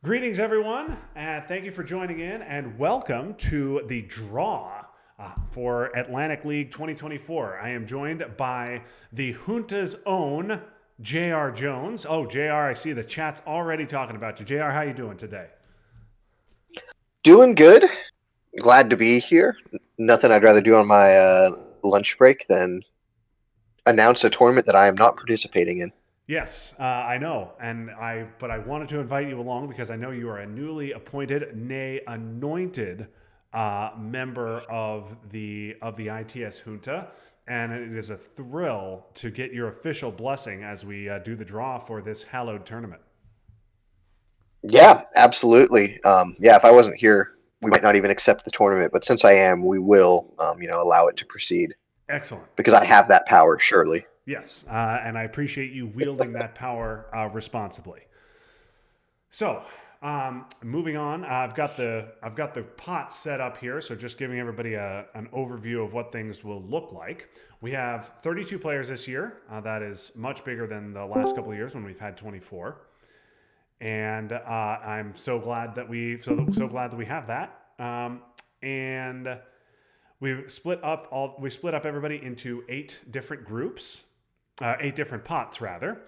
Greetings, everyone, and thank you for joining in, and welcome to the draw for Atlantic League 2024. I am joined by the Junta's own J.R. Jones. Oh, J.R., I see the chat's already talking about you. J.R., how you doing today? Doing good. Glad to be here. Nothing I'd rather do on my lunch break than announce a tournament that I am not participating in. Yes, I know, but I wanted to invite you along because I know you are a newly appointed, nay, anointed member of the ITS Junta, and it is a thrill to get your official blessing as we do the draw for this hallowed tournament. Yeah, absolutely. Yeah, if I wasn't here, we might not even accept the tournament. But since I am, we will, allow it to proceed Excellent. because I have that power. Surely. Yes, and I appreciate you wielding that power responsibly. So, moving on, I've got the pot set up here. So, just giving everybody an overview of what things will look like. We have 32 players this year. That is much bigger than the last couple of years when we've had 24. And I'm so glad that we have that. And we split up everybody into eight different pots rather,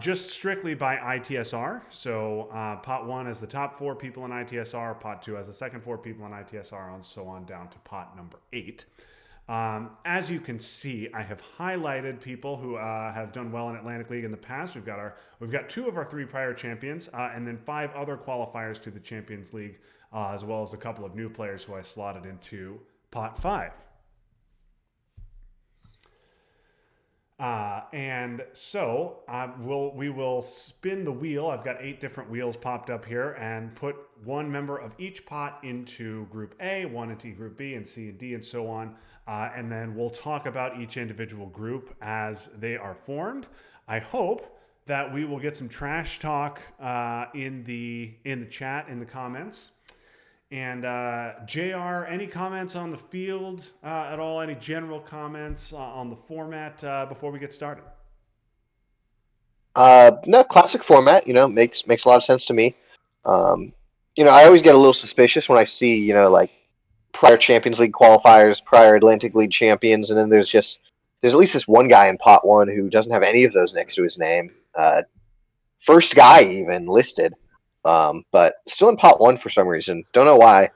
just strictly by ITSR. So pot one is the top four people in ITSR, pot two has the second four people in ITSR, and so on down to pot number eight. As you can see, I have highlighted people who have done well in Atlantic League in the past. We've got two of our three prior champions, and then five other qualifiers to the Champions League, as well as a couple of new players who I slotted into pot five. And so we will spin the wheel. I've got eight different wheels popped up here, and put one member of each pot into Group A, one into Group B, and C and D, and so on. And then we'll talk about each individual group as they are formed. I hope that we will get some trash talk in the chat, in the comments. And JR, any comments on the field at all? Any general comments on the format before we get started? No, classic format. Makes a lot of sense to me. Um, I always get a little suspicious when I see like prior Champions League qualifiers, prior Atlantic League champions, and then there's at least this one guy in pot one who doesn't have any of those next to his name. First guy even listed, but still in pot one for some reason. Don't know why.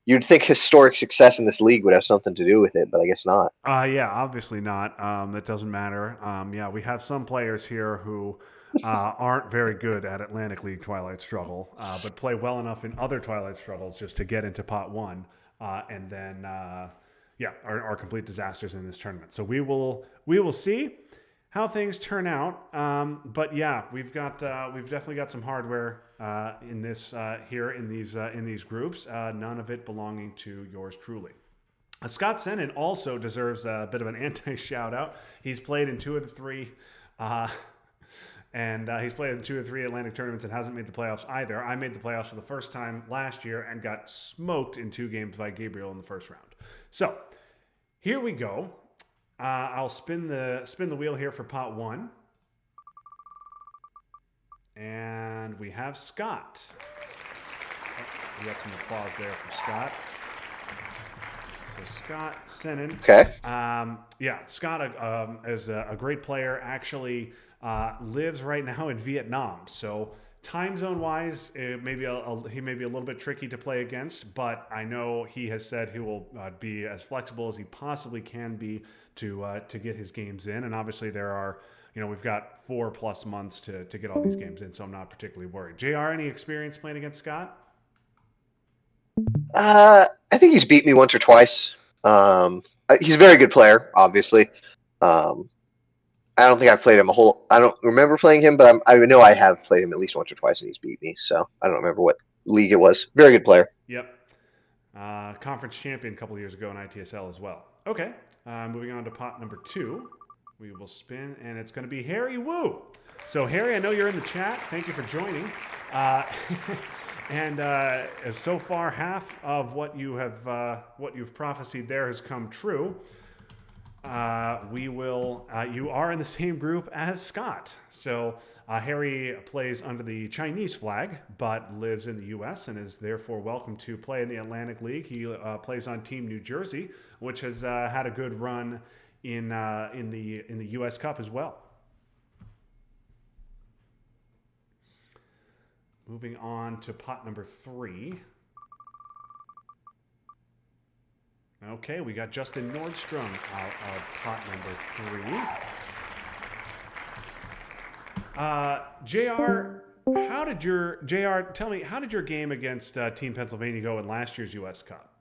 You'd think historic success in this league would have something to do with it, but I guess not. Yeah, obviously not. It doesn't matter. Yeah, we have some players here who aren't very good at Atlantic League Twilight Struggle, but play well enough in other Twilight Struggles just to get into pot one, and then yeah, are complete disasters in this tournament. So we will see how things turn out. But yeah, we've definitely got some hardware in this here in these groups. None of it belonging to yours truly. Scott Sennin also deserves a bit of an anti shout out. He's played in two of the three, uh, and he's played in two or three Atlantic tournaments and hasn't made the playoffs either. I made the playoffs for the first time last year and got smoked in two games by Gabriel in the first round. So here we go. I'll spin the wheel here for pot one, and we have Scott. Oh, we got some applause there for Scott. So Scott Sennin. Okay. Yeah, Scott is a great player. Actually, lives right now in Vietnam. So time zone wise, he may be a little bit tricky to play against. But I know he has said he will be as flexible as he possibly can be to get his games in. And obviously, we've got 4+ months to get all these games in. So I'm not particularly worried. Jr., any experience playing against Scott? I think he's beat me once or twice. He's a very good player, obviously. Um, I don't think I've played him a whole. I don't remember playing him, but I know I have played him at least once or twice, and he's beat me. So I don't remember what league it was. Very good player. Yep. Conference champion a couple of years ago in ITSL as well. Okay, moving on to pot number two. We will spin, and it's going to be Harry Wu. So, Harry, I know you're in the chat. Thank you for joining. Uh, and so far, half of what you've prophesied there has come true. You are in the same group as Scott. So Harry plays under the Chinese flag, but lives in the U.S. and is therefore welcome to play in the Atlantic League. He plays on Team New Jersey, which has had a good run in the U.S. Cup as well. Moving on to pot number 3. Okay, we got Justin Nordstrom out of pot number 3. Tell me, how did your game against Team Pennsylvania go in last year's U.S. Cup?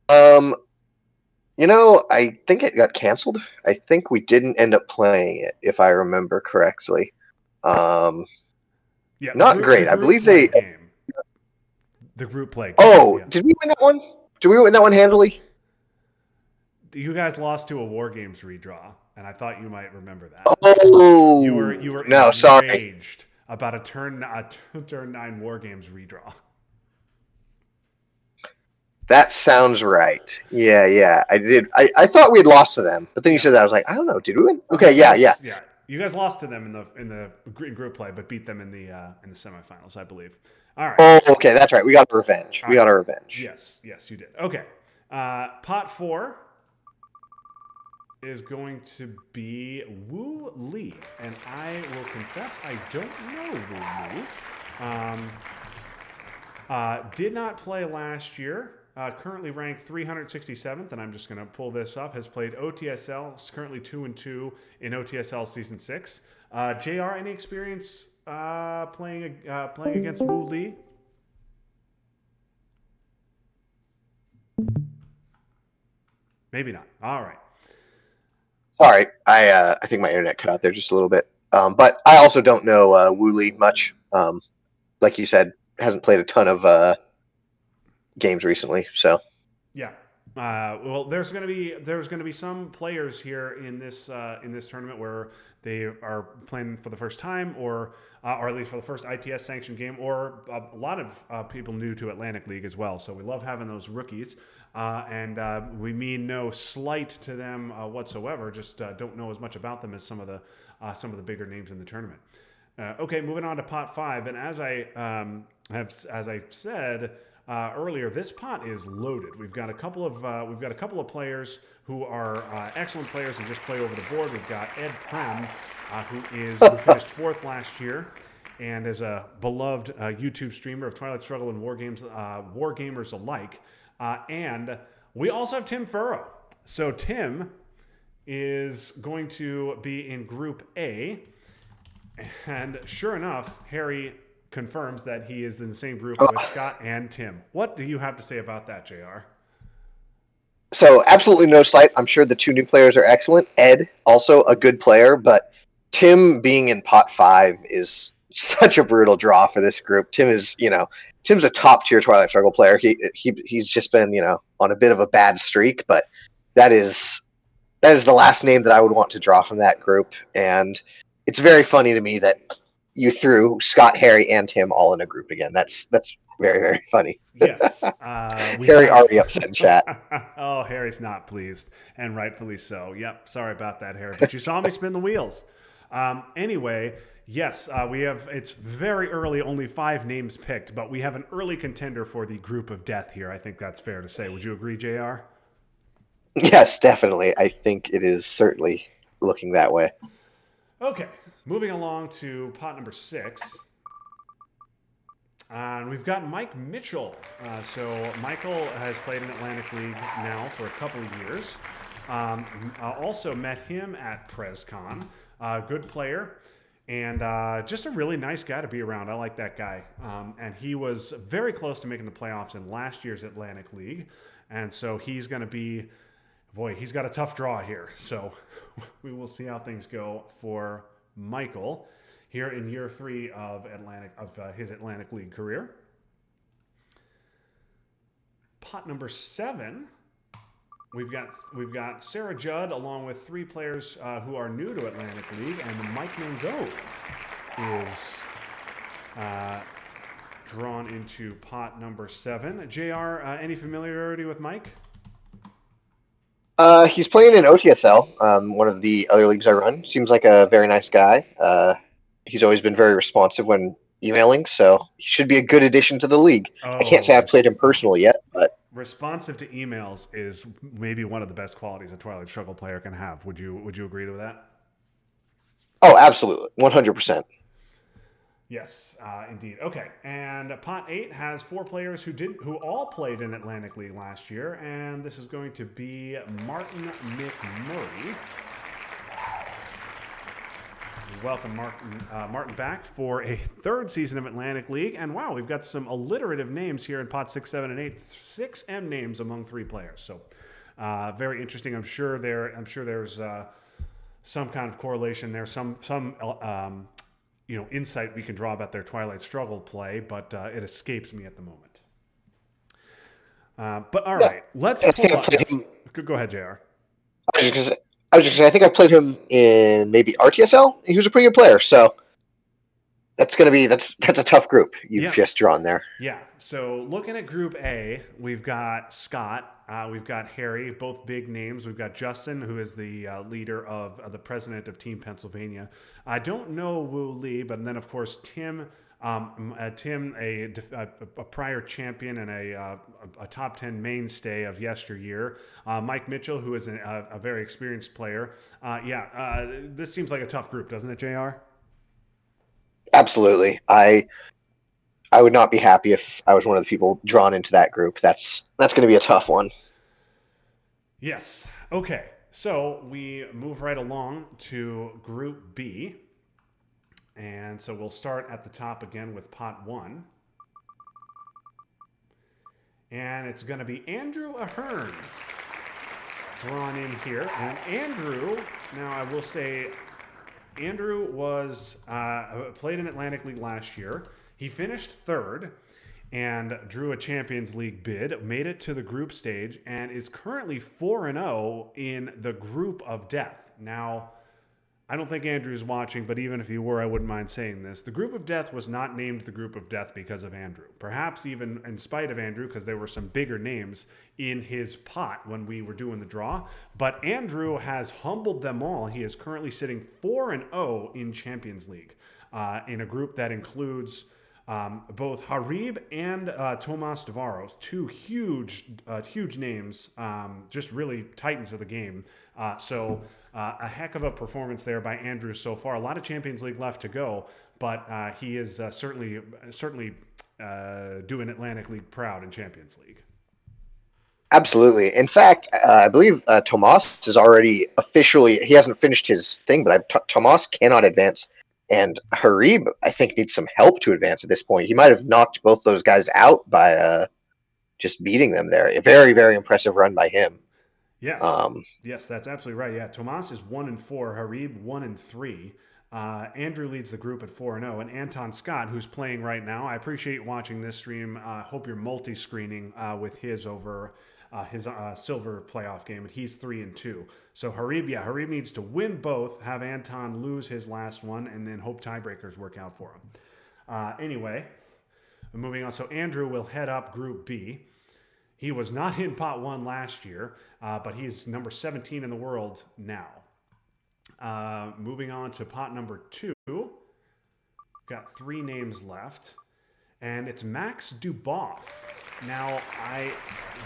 I think it got canceled. I think we didn't end up playing it, if I remember correctly. Yeah, not great. I believe they. Game. The group play. Game, oh, yeah. Did we win that one? Did we win that one handily? You guys lost to a War Games redraw, and I thought you might remember that. Oh, you were no, enraged about a turn 9 War Games redraw. That sounds right. Yeah. I did. I thought we had lost to them, but then you said that. I was like, I don't know. Did we win? Okay, yeah. You guys lost to them in the group play, but beat them in the semifinals, I believe. All right. Oh, okay, that's right. We got revenge. We got our revenge. Yes, you did. Okay. Pot 4 is going to be Wu Li, and I will confess I don't know Wu Li. Did not play last year. Currently ranked 367th, and I'm just going to pull this up. Has played OTSL. Is currently 2-2 in OTSL Season 6. JR, any experience playing against Wu Li? Maybe not. All right. Sorry, I think my internet cut out there just a little bit. But I also don't know Wu Li much. Like you said, hasn't played a ton of games recently. So yeah. Well, there's going to be some players here in this tournament where they are playing for the first time, or at least for the first ITS sanctioned game, or a lot of people new to Atlantic League as well. So we love having those rookies, and we mean no slight to them whatsoever. Just don't know as much about them as some of the bigger names in the tournament. Okay, moving on to pot 5, and as I said earlier, this pot is loaded. We've got a couple of players who are excellent players and just play over the board. We've got Ed Prem, who finished 4th last year, and is a beloved YouTube streamer of Twilight Struggle and War Gamers alike. And we also have Tim Furrow. So Tim is going to be in Group A, and sure enough, Harry confirms that he is in the same group with Scott and Tim. What do you have to say about that, JR? So absolutely no slight. I'm sure the 2 new players are excellent. Ed, also a good player, but Tim being in pot 5 is such a brutal draw for this group. Tim's a top tier Twilight Struggle player. He's just been, on a bit of a bad streak, but that is the last name that I would want to draw from that group. And it's very funny to me that you threw Scott, Harry, and Tim all in a group again. That's very, very funny. Yes. Harry already upset in chat. Oh, Harry's not pleased, and rightfully so. Yep. Sorry about that, Harry. But you saw me spin the wheels. Anyway, yes, it's very early, only 5 names picked, but we have an early contender for the group of death here. I think that's fair to say. Would you agree, JR? Yes, definitely. I think it is certainly looking that way. Okay. Moving along to pot number 6. And we've got Mike Mitchell. So Michael has played in Atlantic League now for a couple of years. Also met him at PresCon. Good player. And just a really nice guy to be around. I like that guy. And he was very close to making the playoffs in last year's Atlantic League. And so he's going to be... Boy, he's got a tough draw here. So we will see how things go for Michael here in year 3 of his Atlantic League career. Pot number 7, we've got Sarah Judd along with 3 players who are new to Atlantic League, and Mike Mango is drawn into pot number 7. JR, any familiarity with Mike? He's playing in OTSL, one of the other leagues I run. Seems like a very nice guy. He's always been very responsive when emailing, so he should be a good addition to the league. I can't Oh, say I've played him personally yet, but responsive to emails is maybe one of the best qualities a Twilight Struggle player can have. Would you agree to that? oh, absolutely, 100%. Yes, indeed. Okay, and Pot Eight has four players who all played in Atlantic League last year, and this is going to be Martin McMurray. Welcome, Martin back for a third season of Atlantic League, and wow, we've got some alliterative names here in Pot 6, 7, and 8. 6M names among three players, so very interesting. I'm sure there's some kind of correlation there, some insight we can draw about their Twilight Struggle play, but it escapes me at the moment. But all Yeah, right, let's I think pull I up. played Yes. him. Go ahead, Jr. I was just gonna say, I think I played him in maybe RTSL. He was a pretty good player, so that's a tough group you've Yeah, just drawn there. yeah. So looking at Group A, we've got Scott, we've got Harry, both big names. We've got Justin, who is the leader of the president of Team Pennsylvania. I don't know Wu Lee, but then of course Tim. Tim, a prior champion and a top 10 mainstay of yesteryear. Mike Mitchell, who is a very experienced player. This seems like a tough group, doesn't it, JR? Absolutely, I would not be happy if I was one of the people drawn into that group. That's going to be a tough one. Yes. Okay. So we move right along to Group B. And so we'll start at the top again with Pot 1. And it's going to be Andrew Ahern drawn in here. And Andrew, now I will say, Andrew was played in Atlantic League last year. He finished third and drew a Champions League bid, made it to the group stage, and is currently 4-0 in the Group of Death. Now, I don't think Andrew's watching, but even if he were, I wouldn't mind saying this. The Group of Death was not named the Group of Death because of Andrew. Perhaps even in spite of Andrew, because there were some bigger names in his pot when we were doing the draw. But Andrew has humbled them all. He is currently sitting 4-0 in Champions League in a group that includes both Harib and Tomas Devaros, two huge names, just really titans of the game. A heck of a performance there by Andrew so far. A lot of Champions League left to go, but he is certainly doing Atlantic League proud in Champions League. Absolutely. In fact, I believe Tomas is already officially. He hasn't finished his thing, but Tomas cannot advance, and Harib I think needs some help to advance at this point. He might have knocked both those guys out by just beating them there. A very very impressive run by him. Yes, Um, yes, that's absolutely right. Yeah, Tomas is 1-4, Harib 1-3. Andrew leads the group at 4-0, and Anton Scott, who's playing right now. I appreciate watching this stream. Hope you're multi-screening with his over his silver playoff game, and he's 3-2. So Harib needs to win both, have Anton lose his last one, and then hope tiebreakers work out for him. Anyway, moving on. So Andrew will head up Group B. He was not in pot 1 last year, but he's number 17 in the world now. Moving on to pot number 2. Got 3 names left. And it's Max Duboff. Now,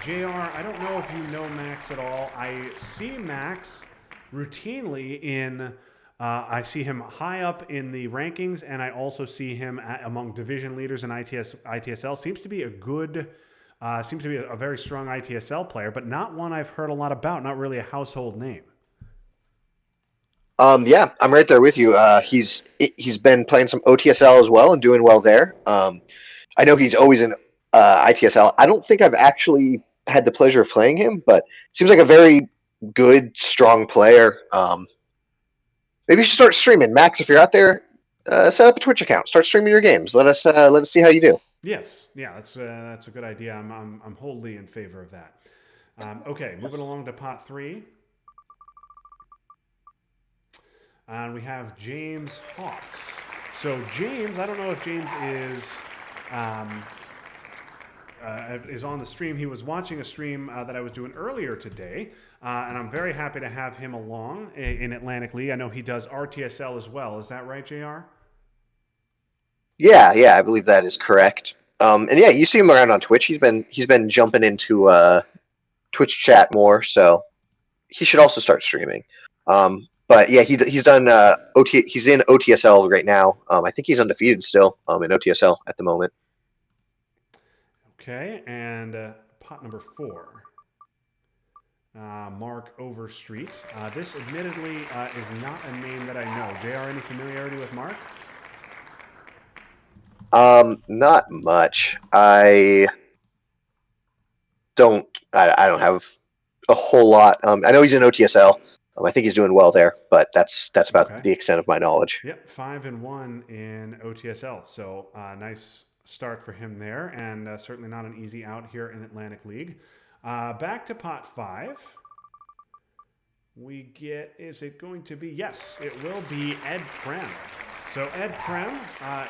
JR, I don't know if you know Max at all. I see Max routinely I see him high up in the rankings, and I also see him among division leaders in ITSL. Seems to be a very strong ITSL player, but not one I've heard a lot about. Not really a household name. yeah, I'm right there with you. He's been playing some OTSL as well and doing well there. I know he's always in ITSL. I don't think I've actually had the pleasure of playing him, but seems like a very good, strong player. Maybe you should start streaming, Max. If you're out there, set up a Twitch account. Start streaming your games. Let us see how you do. Yes, yeah, that's a good idea. I'm wholly in favor of that. Okay, moving along to pot 3. And we have James Hawks. So James, I don't know if James is is on the stream. He was watching a stream that I was doing earlier today, and I'm very happy to have him along in Atlantic League. I know he does RTSL as well. Is that right, JR? Yeah, I believe that is correct. And yeah, you see him around on Twitch. He's been jumping into Twitch chat more, so he should also start streaming. But yeah, he's done he's in OTSL right now. I think he's undefeated still in OTSL at the moment. Okay, and pot number 4. Mark Overstreet. This admittedly is not a name that I know. JR, any familiarity with Mark? Not much. I don't have a whole lot. I know he's in OTSL. I think he's doing well there, but that's about the extent of my knowledge. Yep, 5-1 in OTSL. So nice start for him there, and certainly not an easy out here in Atlantic League. Back to pot 5. We get, is it going to be? Yes, it will be Ed Prem. So Ed Prem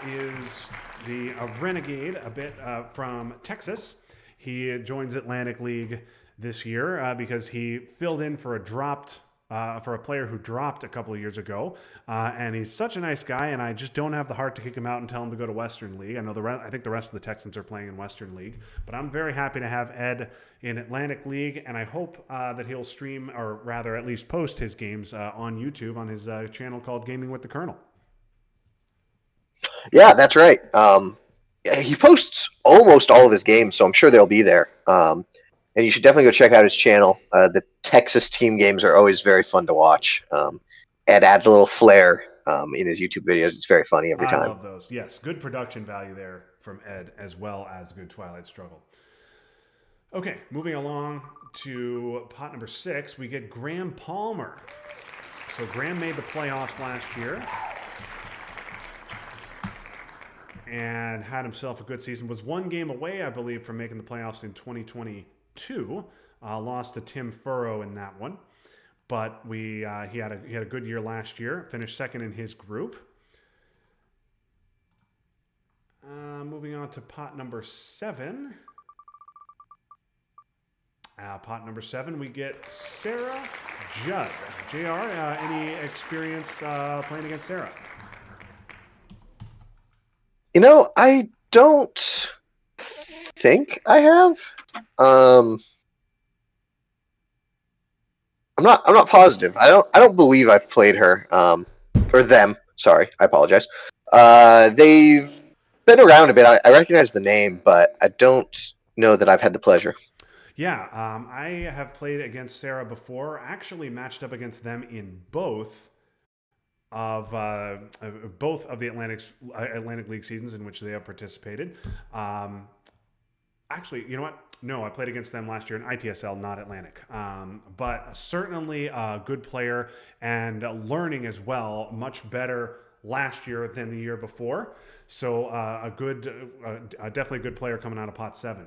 is a renegade a bit from Texas. He joins Atlantic League this year because he filled in for a player who dropped a couple of years ago, and he's such a nice guy, and I just don't have the heart to kick him out and tell him to go to Western League. I know I think the rest of the Texans are playing in Western League, but I'm very happy to have Ed in Atlantic League, and I hope that he'll stream, or rather at least post his games on YouTube on his channel called Gaming with the Colonel. Yeah, that's right. He posts almost all of his games, so I'm sure they'll be there. And you should definitely go check out his channel. The Texas team games are always very fun to watch. Ed adds a little flair in his YouTube videos. It's very funny every time. I love those. Yes, good production value there from Ed, as well as good Twilight Struggle. Okay, moving along to pot number 6, we get Graham Palmer. So Graham made the playoffs last year and had himself a good season. Was one game away, I believe, from making the playoffs in 2022. Lost to Tim Furrow in that one, but he had a good year last year. Finished second in his group. Moving on to pot number 7. Pot number 7, we get Sarah Judd. JR, any experience playing against Sarah? You know, I don't think I have. I'm not positive. I don't believe I've played her. Or them. Sorry, I apologize. They've been around a bit. I recognize the name, but I don't know that I've had the pleasure. Yeah, I have played against Sarah before. Actually, matched up against them in both of the Atlantic League seasons in which they have participated. Actually, you know what? No, I played against them last year in ITSL, not Atlantic. But certainly a good player and learning as well, much better last year than the year before. So definitely a good player coming out of pot 7.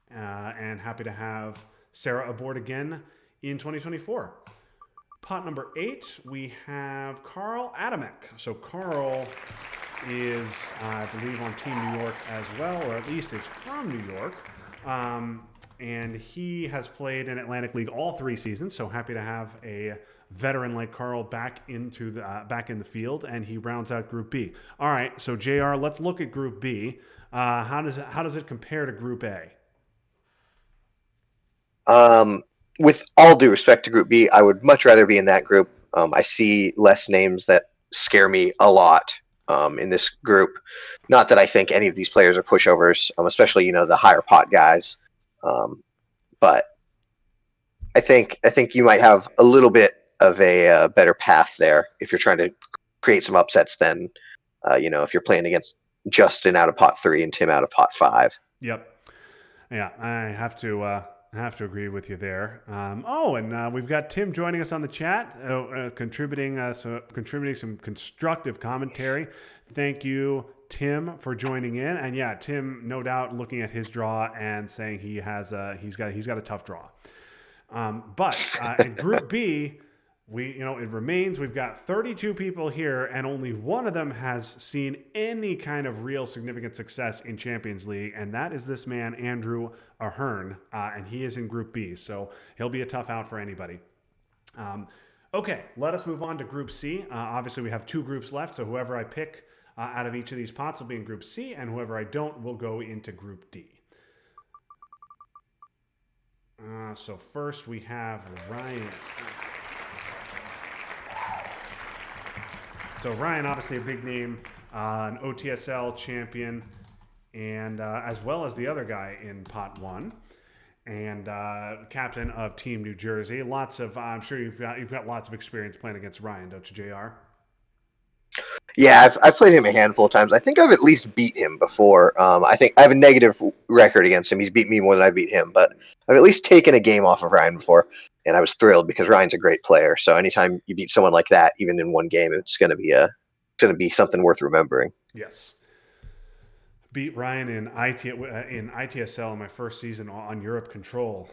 And happy to have Sarah aboard again in 2024. Pot number 8, we have Carl Adamek. So Carl is, I believe, on Team New York as well, or at least is from New York. And he has played in Atlantic League all 3 seasons, so happy to have a veteran like Carl back in the field, and he rounds out Group B. All right, so JR, let's look at Group B. How does it compare to Group A? With all due respect to Group B, I would much rather be in that group. I see less names that scare me a lot in this group. Not that I think any of these players are pushovers, especially the higher pot guys. But I think you might have a little bit of a better path there if you're trying to create some upsets than if you're playing against Justin out of pot 3 and Tim out of pot 5. Yep. Yeah, I have to agree with you there. And we've got Tim joining us on the chat, contributing some constructive commentary. Thank you, Tim, for joining in. And yeah, Tim, no doubt, looking at his draw and saying he's got a tough draw. But in Group B, it remains. We've got 32 people here, and only one of them has seen any kind of real significant success in Champions League, and that is this man, Andrew Ahern, and he is in Group B, so he'll be a tough out for anybody. Okay, let us move on to Group C. Obviously, we have 2 groups left, so whoever I pick out of each of these pots will be in Group C, and whoever I don't will go into Group D. So first we have Ryan. So Ryan, obviously a big name, an OTSL champion, and as well as the other guy in Pot 1, and captain of Team New Jersey. I'm sure you've got lots of experience playing against Ryan, don't you, JR? Yeah, I've played him a handful of times. I think I've at least beat him before. I think I have a negative record against him. He's beat me more than I beat him, but I've at least taken a game off of Ryan before, and I was thrilled because Ryan's a great player. So anytime you beat someone like that, even in one game, it's going to be something worth remembering. Yes. Beat Ryan in ITSL in my first season on Europe Control.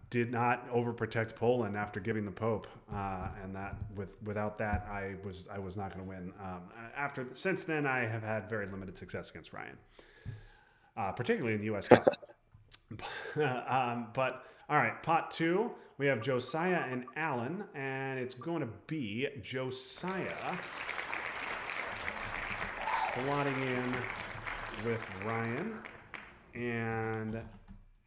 Did not overprotect Poland after giving the Pope, and that without that I was not going to win. Since then I have had very limited success against Ryan, particularly in the U.S. Cup. But all right, pot 2 we have Josiah and Alan, and it's going to be Josiah slotting in with Ryan and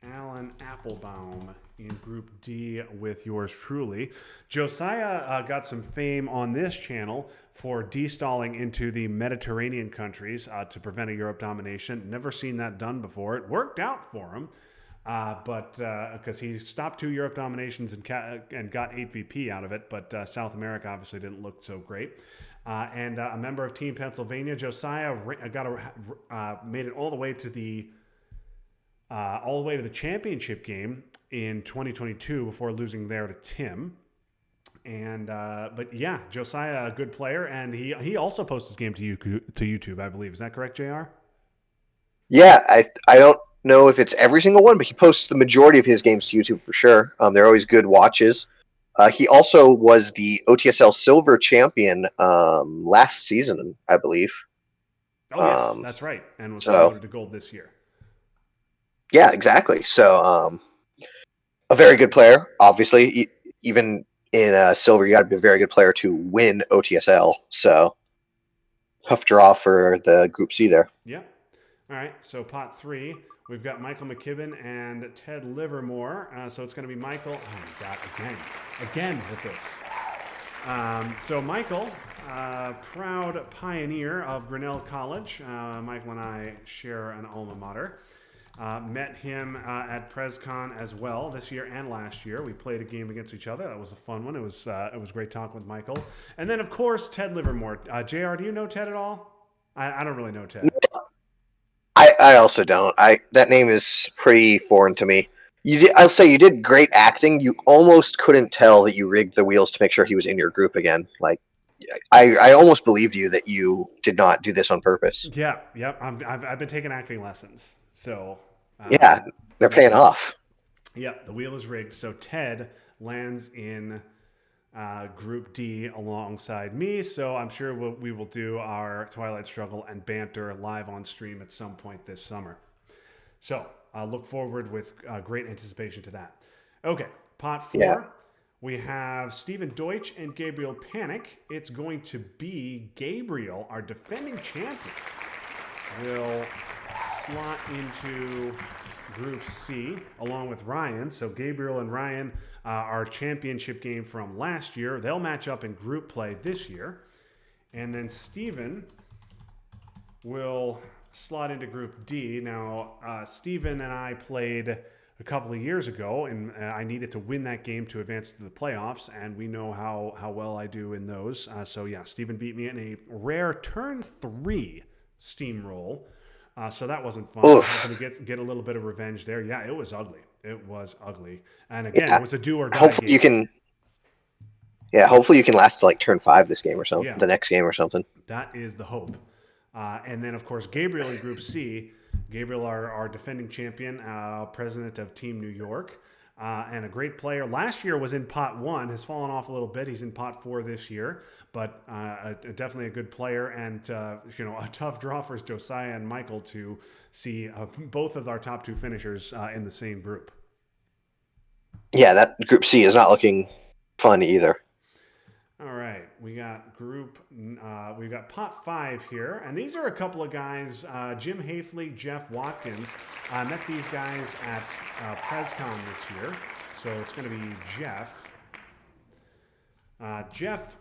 Alan Applebaum in Group D with yours truly. Josiah got some fame on this channel for destalling into the Mediterranean countries to prevent a Europe domination. Never seen that done before. It worked out for him, but because he stopped 2 Europe dominations and got 8 VP out of it, but South America obviously didn't look so great. And a member of Team Pennsylvania, Josiah made it all the way to the championship game in 2022 before losing there to Tim. And but yeah, Josiah, a good player, and he also posts his game to YouTube, I believe. Is that correct, JR? Yeah, I don't know if it's every single one, but he posts the majority of his games to YouTube for sure. They're always good watches. He also was the OTSL Silver champion last season, I believe. Oh, yes, that's right. And was promoted to gold this year. Yeah, exactly. So a very good player, obviously. Even in Silver, you got to be a very good player to win OTSL. So tough draw for the Group C there. Yeah. All right, so pot 3, we've got Michael McKibben and Ted Livermore. So it's going to be Michael. Oh my God, again with this. So Michael, proud pioneer of Grinnell College. Michael and I share an alma mater. Met him at PresCon as well this year and last year. We played a game against each other. That was a fun one. It was great talking with Michael. And then, of course, Ted Livermore. JR, do you know Ted at all? I don't really know Ted. I also don't. That name is pretty foreign to me. I'll say you did great acting. You almost couldn't tell that you rigged the wheels to make sure he was in your group again. Like, I almost believed you that you did not do this on purpose. Yeah, yep. I've been taking acting lessons, so yeah, they're paying off. Yep, the wheel is rigged. So Ted lands in Group D alongside me. So I'm sure we will do our Twilight Struggle and banter live on stream at some point this summer. So look forward with great anticipation to that. Okay, pot 4. Yeah. We have Stephen Deutsch and Gabriel Panic. It's going to be Gabriel, our defending champion, will slot into Group C along with Ryan. So Gabriel and Ryan, our championship game from last year, they'll match up in group play this year. And then Stephen will slot into Group D. Now, Stephen and I played a couple of years ago, and I needed to win that game to advance to the playoffs, and we know how well I do in those. So yeah, Stephen beat me in a rare turn 3 steamroll. So that wasn't fun. I'm hoping to get a little bit of revenge there. Yeah, it was ugly. It was ugly. And again, it was a do or die game. Hopefully you can last to like turn 5 this game or something, the next game or something. That is the hope. And then, of course, Gabriel in Group C. Gabriel, our defending champion, president of Team New York. and a great player. Last year was in pot 1, has fallen off a little bit. He's in pot 4 this year, but definitely a good player, and a tough draw for Josiah and Michael to see both of our top 2 finishers in the same group. Yeah, that Group C is not looking fun either. All right, we got we've got pot 5 here, and these are a couple of guys, Jim Hafley, Jeff Watkins. I met these guys at PresCon this year, so it's going to be Jeff. Jeff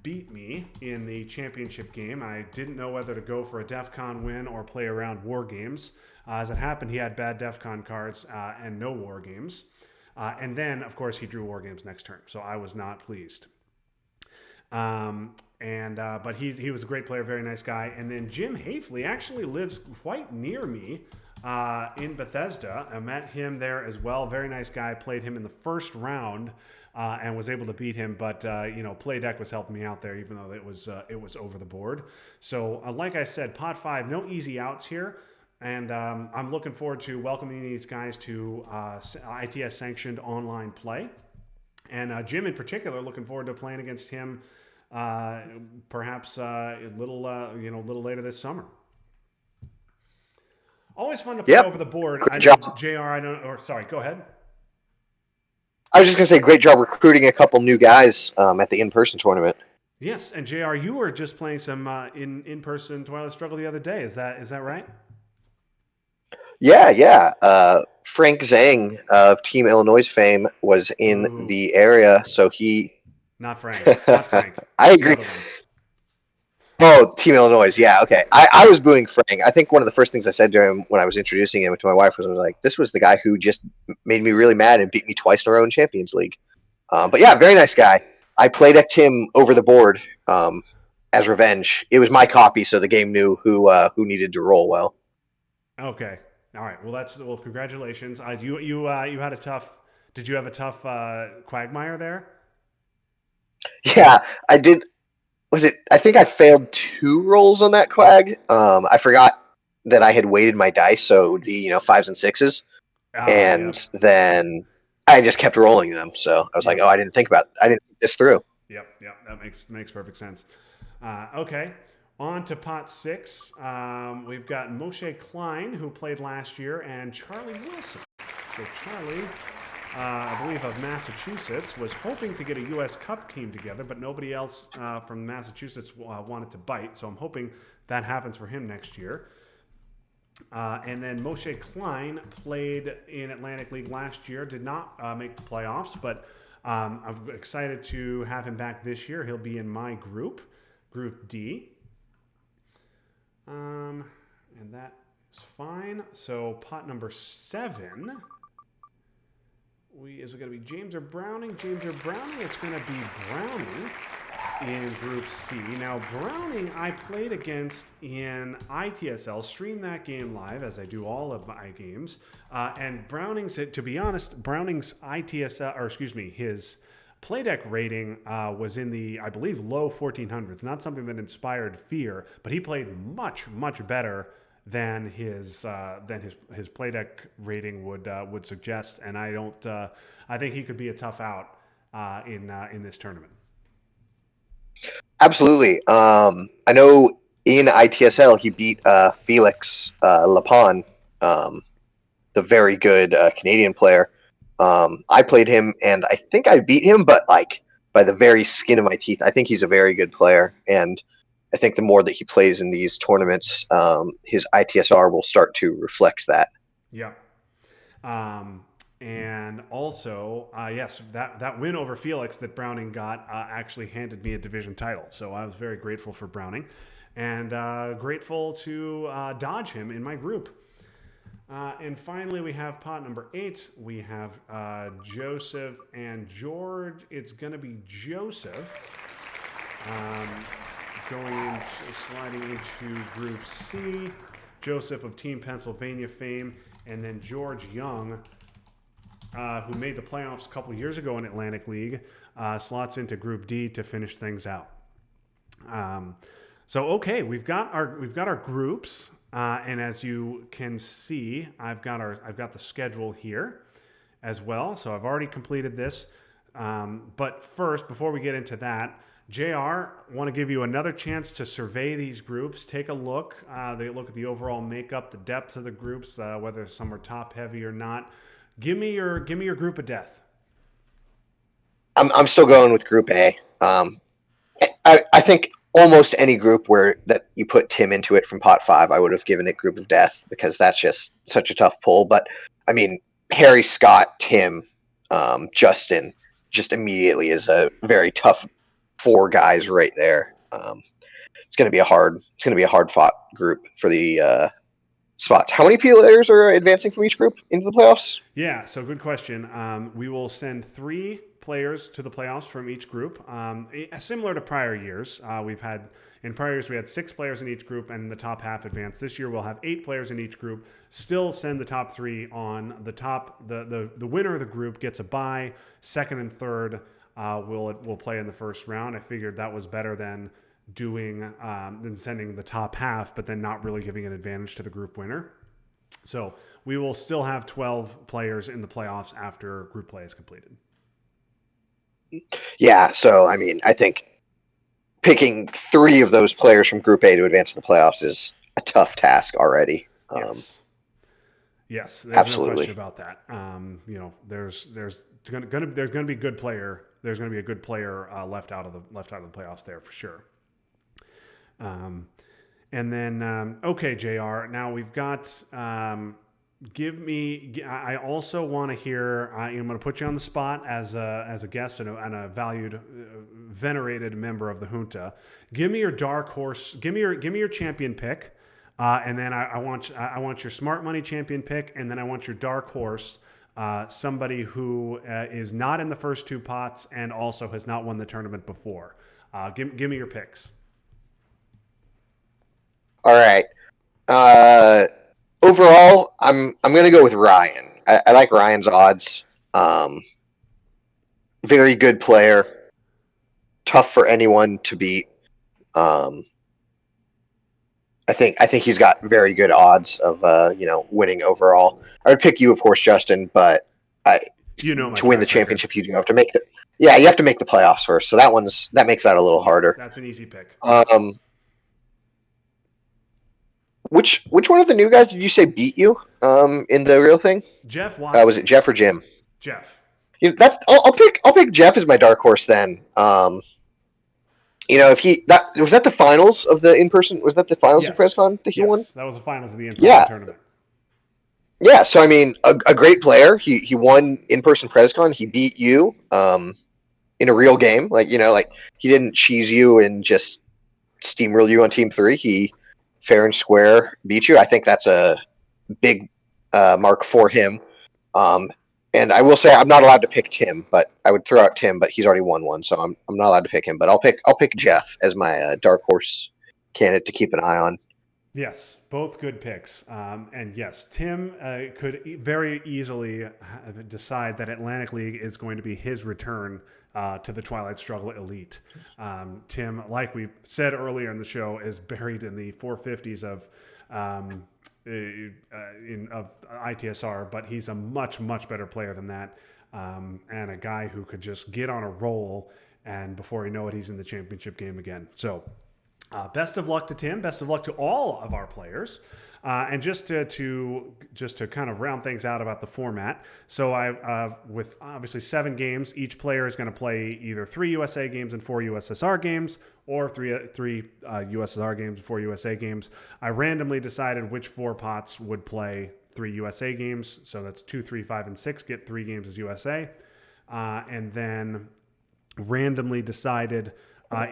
beat me in the championship game. I didn't know whether to go for a DEF CON win or play around War Games. As it happened, he had bad DEF CON cards and no War Games. And then, of course, he drew War Games next turn, so I was not pleased. But he was a great player, very nice guy. And then Jim Hafley actually lives quite near me in Bethesda. I met him there as well. Very nice guy. Played him in the first round and was able to beat him. But Play Deck was helping me out there, even though it was over the board. So like I said, pot 5, no easy outs here. And I'm looking forward to welcoming these guys to ITS sanctioned online play. And Jim in particular, looking forward to playing against him perhaps a little later this summer. Always fun to play over the board. Great job. Sorry, go ahead. I was just going to say, great job recruiting a couple new guys at the in-person tournament. Yes, and JR, you were just playing some in-person Twilight Struggle the other day. Is that right? Yeah. Frank Zhang of Team Illinois fame was in the area, so he... Not Frank. Not Frank. I agree. Oh, Team Illinois. Yeah, okay. I was booing Frank. I think one of the first things I said to him when I was introducing him to my wife was, this was the guy who just made me really mad and beat me twice in a row in Champions League. But yeah, very nice guy. I played him over the board as revenge. It was my copy, so the game knew who needed to roll well. Okay. All right. Well, congratulations. You had a tough. Did you have a tough quagmire there? Yeah, I did. I think I failed 2 rolls on that quag. I forgot that I had weighted my dice, so it would be 5s and 6s, then I just kept rolling them. So I was like, I didn't think this through. Yep, that makes perfect sense. Okay, on to pot 6. We've got Moshe Klein, who played last year, and Charlie Wilson. So Charlie, I believe of Massachusetts, was hoping to get a U.S. Cup team together, but nobody else from Massachusetts wanted to bite, so I'm hoping that happens for him next year. And then Moshe Klein played in Atlantic League last year, did not make the playoffs, but I'm excited to have him back this year. He'll be in my group, Group D. And that is fine. So pot number 7... Is it going to be James or Browning? James or Browning? It's going to be Browning in Group C. Now, Browning, I played against in ITSL, streamed that game live, as I do all of my games. And Browning's, to be honest, Browning's his playdeck rating was in the, I believe, low 1400s. Not something that inspired fear, but he played much, much better than his playdeck rating would suggest, and I think he could be a tough out in this tournament. Absolutely. I know in ITSL he beat Felix Lapon, the very good Canadian player. I played him, and I think I beat him, but by the very skin of my teeth. I think he's a very good player, and I think the more that he plays in these tournaments, his ITSR will start to reflect that. Yeah. And also, yes, that win over Felix that Browning got actually handed me a division title. So I was very grateful for Browning and grateful to dodge him in my group. And finally, we have pot number 8. We have Joseph and George. It's going to be Joseph. Sliding into Group C, Joseph of Team Pennsylvania fame, and then George Young, who made the playoffs a couple years ago in Atlantic League, slots into Group D to finish things out. Okay, we've got our groups, and as you can see, I've got the schedule here, as well. So I've already completed this. But first, before we get into that, JR, want to give you another chance to survey these groups. Take a look. They look at the overall makeup, the depth of the groups, whether some are top heavy or not. Give me your group of death. I'm still going with Group A. I think almost any group where that you put Tim into it from pot five, I would have given it Group of Death because that's just such a tough pull. But I mean, Harry, Scott, Tim, Justin, just immediately is a very tough four guys right there. It's going to be a hard fought group for the spots. How many players are advancing from each group into the playoffs? Yeah, so good question. We will send 3 players to the playoffs from each group. Similar to prior years, in prior years we had 6 players in each group, and the top half advanced. This year we'll have 8 players in each group. Still send the top 3 on. The top, the winner of the group gets a bye. Second and third will play in the first round. I figured that was better than sending the top half, but then not really giving an advantage to the group winner. So we will still have 12 players in the playoffs after group play is completed. Yeah, so I mean, I think picking 3 of those players from Group A to advance to the playoffs is a tough task already. Yes, there's absolutely. no question about that. There's going to be a good player. There's going to be a good player left out of the playoffs there for sure. And then, okay, JR, now we've got, I also want to hear, I'm going to put you on the spot as a guest and a valued, venerated member of the junta. Give me your dark horse. Give me your champion pick. And then I want your smart money champion pick. And then I want your dark horse, somebody who is not in the first 2 pots and also has not won the tournament before. Give me your picks. All right. Overall, I'm going to go with Ryan. I like Ryan's odds. Very good player. Tough for anyone to beat. I think he's got very good odds of winning overall. I would pick you, of course, Justin, but to win the championship, you have to make you have to make the playoffs first. So that makes that a little harder. That's an easy pick. Which one of the new guys did you say beat you in the real thing? Jeff Watkins. Was it Jeff or Jim? Jeff. I'll pick Jeff as my dark horse then. If was that the finals of the in-person, was that the finals of PrezCon that he won? That was the finals of the in-person tournament. Yeah, so I mean, a great player. He won in-person PrezCon. He beat you in a real game. He didn't cheese you and just steamroll you on Team 3. He fair and square beat you. I think that's a big mark for him. And I will say I'm not allowed to pick Tim, but I would throw out Tim, but he's already won one, so I'm not allowed to pick him. But I'll pick Jeff as my dark horse candidate to keep an eye on. Yes, both good picks. And yes, Tim could very easily decide that Atlantic League is going to be his return to the Twilight Struggle Elite. Tim, like we said earlier in the show, is buried in the 450s of ITSR, but he's a much, much better player than that, and a guy who could just get on a roll, and before you know it, he's in the championship game again. So best of luck to Tim. Best of luck to all of our players. And just to kind of round things out about the format. So with obviously 7 games, each player is going to play either 3 USA games and 4 USSR games, or 3 USSR games and 4 USA games. I randomly decided which 4 pots would play 3 USA games. So that's 2, 3, 5, and 6 get 3 games as USA. And then randomly decided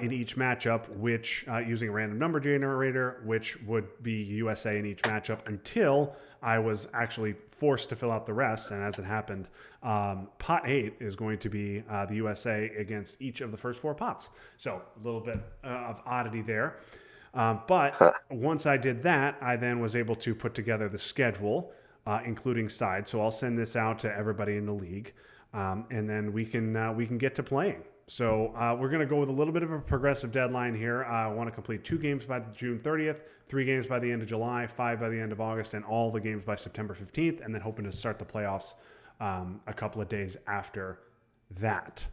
in each matchup, which using a random number generator, which would be USA in each matchup until I was actually forced to fill out the rest. And as it happened, pot 8 is going to be the USA against each of the first 4 pots. So a little bit of oddity there. But once I did that, I then was able to put together the schedule, including sides. So I'll send this out to everybody in the league, and then we can get to playing. So we're going to go with a little bit of a progressive deadline here. I want to complete 2 games by June 30th, 3 games by the end of July, 5 by the end of August, and all the games by September 15th, and then hoping to start the playoffs a couple of days after that.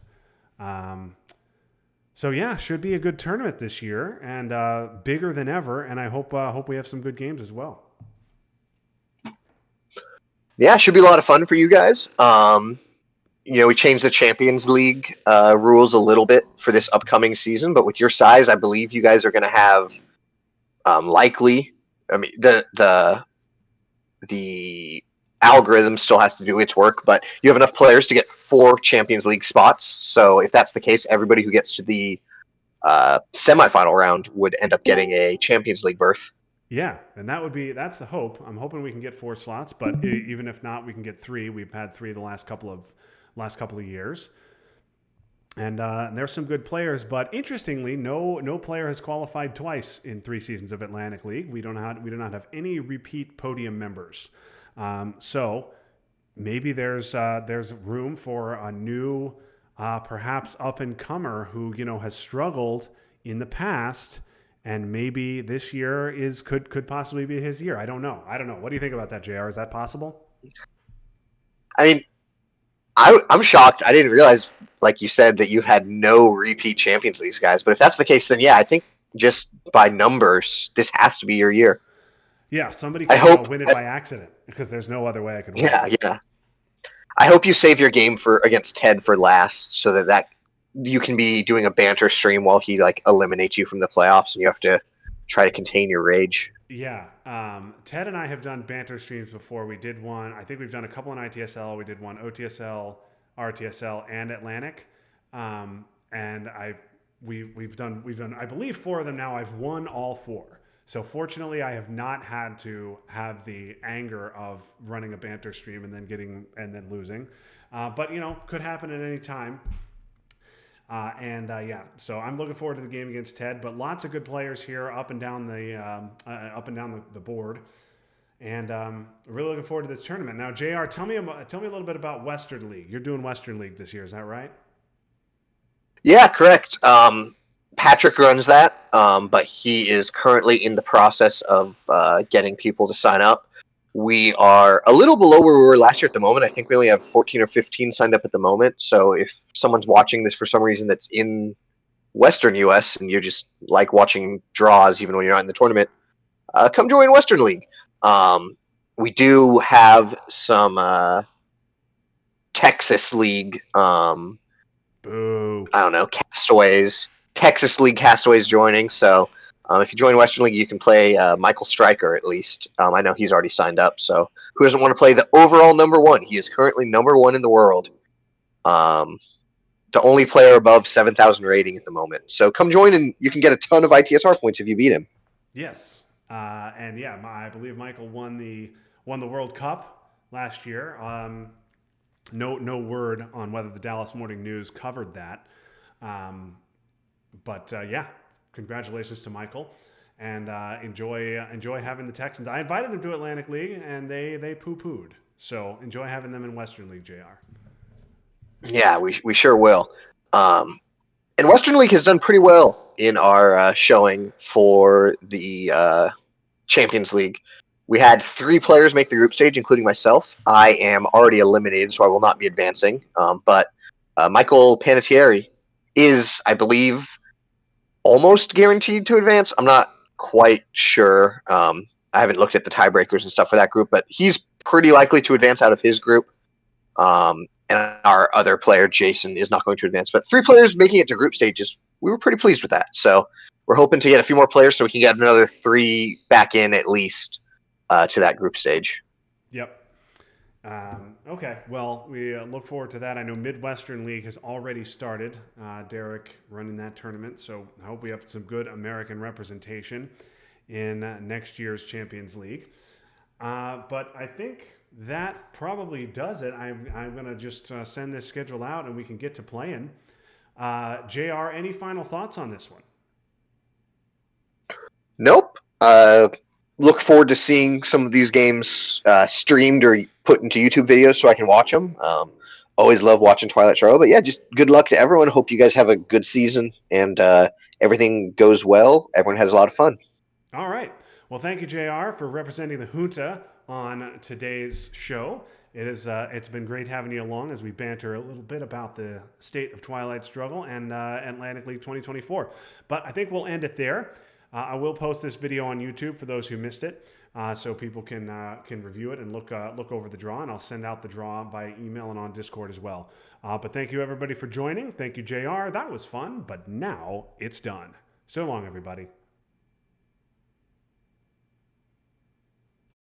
So yeah, should be a good tournament this year and bigger than ever. And I hope we have some good games as well. Yeah, it should be a lot of fun for you guys. We changed the Champions League rules a little bit for this upcoming season, but with your size, I believe you guys are going to have likely. I mean, the algorithm still has to do its work, but you have enough players to get 4 Champions League spots. So if that's the case, everybody who gets to the semifinal round would end up getting a Champions League berth. Yeah, and that's the hope. I'm hoping we can get 4 slots, but even if not, we can get 3. We've had 3 the last couple of years. And there's some good players, but interestingly, no player has qualified twice in 3 seasons of Atlantic League. We do not have any repeat podium members. So maybe there's room for a new, perhaps up and comer who has struggled in the past, and maybe this year could possibly be his year. I don't know. What do you think about that, JR? Is that possible? I mean, I'm shocked. I didn't realize, like you said, that you've had no repeat Champions League guys. But if that's the case, then yeah, I think just by numbers, this has to be your year. Yeah, somebody I could hope. win it by accident because there's no other way I could win. Yeah. I hope you save your game against Ted for last, so that you can be doing a banter stream while he eliminates you from the playoffs, and you have to try to contain your rage. Yeah, Ted and I have done banter streams before. We did one. I think we've done a couple in ITSL. We did one OTSL, RTSL, and Atlantic. And we've done I believe 4 of them now. I've won all 4. So fortunately, I have not had to have the anger of running a banter stream and then losing. But could happen at any time. So I'm looking forward to the game against Ted. But lots of good players here up and down the board, and really looking forward to this tournament. Now, JR, tell me a little bit about Western League. You're doing Western League this year, is that right? Yeah, correct. Patrick runs that, but he is currently in the process of getting people to sign up. We are a little below where we were last year at the moment. I think we only have 14 or 15 signed up at the moment. So if someone's watching this for some reason that's in Western US and you just like watching draws even when you're not in the tournament, come join Western League. We do have some Texas League. Boo. I don't know, Castaways. Texas League Castaways joining. So if you join Western League, you can play Michael Stryker at least. I know he's already signed up. So who doesn't want to play the overall number 1? He is currently number 1 in the world. The only player above 7,000 rating at the moment. So come join and you can get a ton of ITSR points if you beat him. Yes. And yeah, I believe Michael won the World Cup last year. No word on whether the Dallas Morning News covered that. But yeah, congratulations to Michael, and enjoy having the Texans. I invited them to Atlantic League, and they poo-pooed. So enjoy having them in Western League, JR. Yeah, we sure will. And Western League has done pretty well in our showing for the Champions League. We had 3 players make the group stage, including myself. I am already eliminated, so I will not be advancing. But Michael Panettiere is, I believe, almost guaranteed to advance. I'm not quite sure. I haven't looked at the tiebreakers and stuff for that group, but he's pretty likely to advance out of his group. And our other player, Jason, is not going to advance. But 3 players making it to group stages, we were pretty pleased with that. So we're hoping to get a few more players so we can get another 3 back in at least to that group stage. Yep. Okay. Well, we look forward to that. I know Midwestern League has already started. Derek running that tournament. So I hope we have some good American representation in next year's Champions League. But I think that probably does it. I'm going to just send this schedule out and we can get to playing. JR, any final thoughts on this one? Nope. Look forward to seeing some of these games streamed or put into YouTube videos so I can watch them. Always love watching Twilight Struggle. But yeah, just good luck to everyone. Hope you guys have a good season and everything goes well. Everyone has a lot of fun. All right. Well, thank you, JR, for representing the Junta on today's show. It's been great having you along as we banter a little bit about the state of Twilight Struggle and Atlantic League 2024. But I think we'll end it there. I will post this video on YouTube for those who missed it, so people can review it and look over the draw. And I'll send out the draw by email and on Discord as well. But thank you everybody for joining. Thank you, JR. That was fun. But now it's done. So long, everybody.